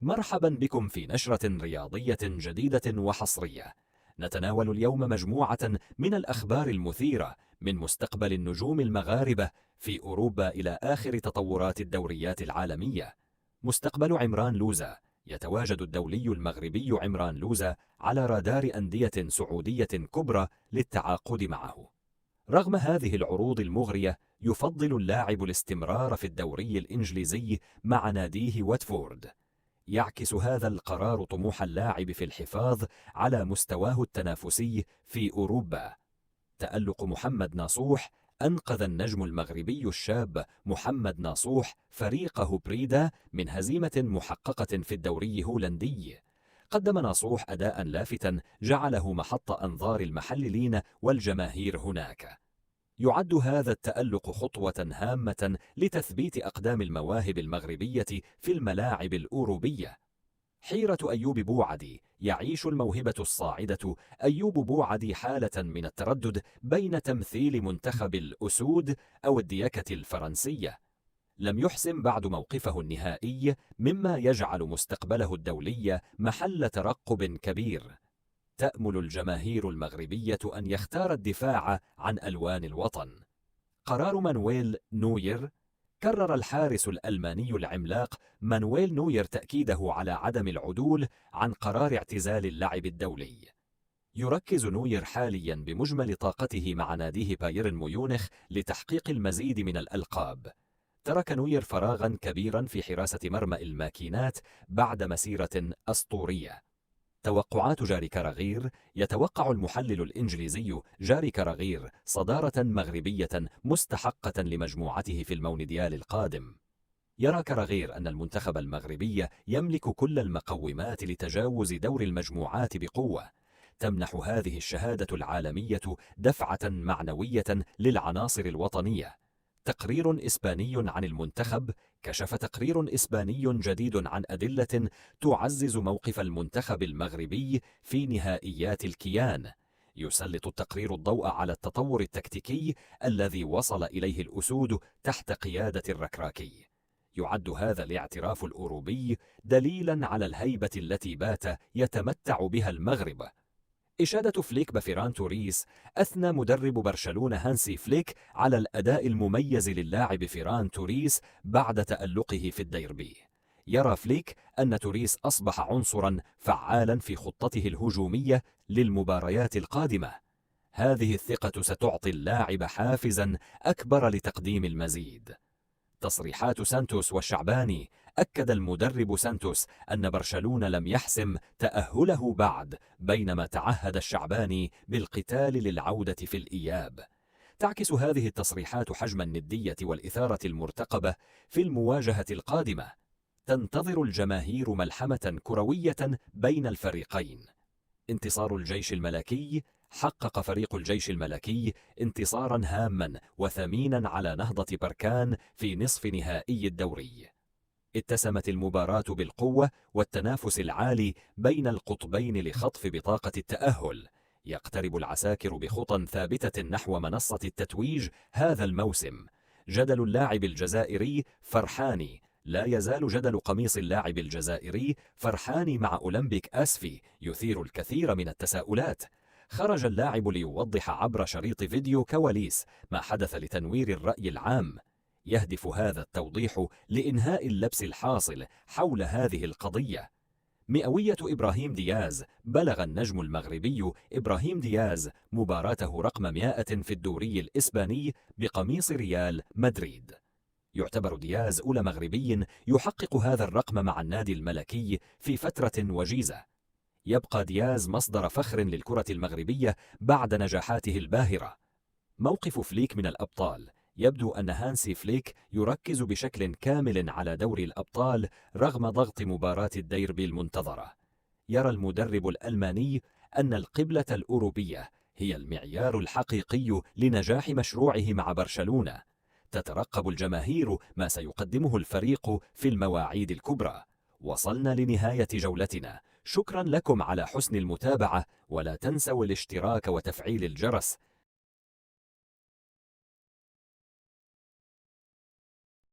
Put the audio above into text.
مرحبا بكم في نشرة رياضية جديدة وحصرية. نتناول اليوم مجموعة من الأخبار المثيرة من مستقبل النجوم المغاربة في أوروبا إلى آخر تطورات الدوريات العالمية. مستقبل عمران لوزة. يتواجد الدولي المغربي عمران لوزة على رادار أندية سعودية كبرى للتعاقد معه. رغم هذه العروض المغرية، يفضل اللاعب الاستمرار في الدوري الإنجليزي مع ناديه واتفورد. يعكس هذا القرار طموح اللاعب في الحفاظ على مستواه التنافسي في أوروبا. تألق محمد ناصوح. أنقذ النجم المغربي الشاب محمد ناصوح فريقه بريدا من هزيمة محققة في الدوري الهولندي. قدم ناصوح أداء لافتا جعله محط أنظار المحللين والجماهير هناك. يعد هذا التألق خطوة هامة لتثبيت أقدام المواهب المغربية في الملاعب الأوروبية. حيرة أيوب بوعدي. يعيش الموهبة الصاعدة أيوب بوعدي حالة من التردد بين تمثيل منتخب الأسود أو الديكة الفرنسية. لم يحسم بعد موقفه النهائي، مما يجعل مستقبله الدولي محل ترقب كبير. تأمل الجماهير المغربية أن يختار الدفاع عن ألوان الوطن. قرار مانويل نوير. كرر الحارس الألماني العملاق مانويل نوير تأكيده على عدم العدول عن قرار اعتزال اللعب الدولي. يركز نوير حاليا بمجمل طاقته مع ناديه بايرن ميونخ لتحقيق المزيد من الألقاب. ترك نوير فراغا كبيرا في حراسة مرمى الماكينات بعد مسيرة أسطورية. توقعات جاري كراغير. يتوقع المحلل الإنجليزي جاري كراغير صدارة مغربية مستحقة لمجموعته في المونديال القادم. يرى كراغير أن المنتخب المغربي يملك كل المقومات لتجاوز دور المجموعات بقوة. تمنح هذه الشهادة العالمية دفعة معنوية للعناصر الوطنية. تقرير إسباني عن المنتخب. كشف تقرير إسباني جديد عن أدلة تعزز موقف المنتخب المغربي في نهائيات الكيان. يسلط التقرير الضوء على التطور التكتيكي الذي وصل إليه الأسود تحت قيادة الركراكي. يعد هذا الاعتراف الأوروبي دليلا على الهيبة التي بات يتمتع بها المغرب. إشادة فليك بفيران توريس. أثنى مدرب برشلونة هانسي فليك على الأداء المميز للاعب فيران توريس بعد تألقه في الديربي. يرى فليك أن توريس أصبح عنصرا فعالا في خطته الهجومية للمباريات القادمة. هذه الثقة ستعطي اللاعب حافزا أكبر لتقديم المزيد. تصريحات سانتوس والشعباني. أكد المدرب سانتوس أن برشلونة لم يحسم تأهله بعد، بينما تعهد الشعباني بالقتال للعودة في الإياب. تعكس هذه التصريحات حجم الندية والإثارة المرتقبة في المواجهة القادمة. تنتظر الجماهير ملحمة كروية بين الفريقين. انتصار الجيش الملكي. حقق فريق الجيش الملكي انتصارا هاما وثمينا على نهضة بركان في نصف نهائي الدوري. اتسمت المباراة بالقوة والتنافس العالي بين القطبين لخطف بطاقة التأهل. يقترب العساكر بخطى ثابتة نحو منصة التتويج هذا الموسم. جدل اللاعب الجزائري فرحاني. لا يزال جدل قميص اللاعب الجزائري فرحاني مع أولمبيك أسفي يثير الكثير من التساؤلات. خرج اللاعب ليوضح عبر شريط فيديو كواليس ما حدث لتنوير الرأي العام. يهدف هذا التوضيح لإنهاء اللبس الحاصل حول هذه القضية. مئوية إبراهيم دياز. بلغ النجم المغربي إبراهيم دياز مباراته رقم 100 في الدوري الإسباني بقميص ريال مدريد. يعتبر دياز أولى مغربي يحقق هذا الرقم مع النادي الملكي في فترة وجيزة. يبقى دياز مصدر فخر للكرة المغربية بعد نجاحاته الباهرة. موقف فليك من الأبطال. يبدو أن هانسي فليك يركز بشكل كامل على دوري الأبطال رغم ضغط مباراة الديربي المنتظرة. يرى المدرب الألماني أن القبلة الأوروبية هي المعيار الحقيقي لنجاح مشروعه مع برشلونة. تترقب الجماهير ما سيقدمه الفريق في المواعيد الكبرى. وصلنا لنهاية جولتنا. شكرا لكم على حسن المتابعة، ولا تنسوا الاشتراك وتفعيل الجرس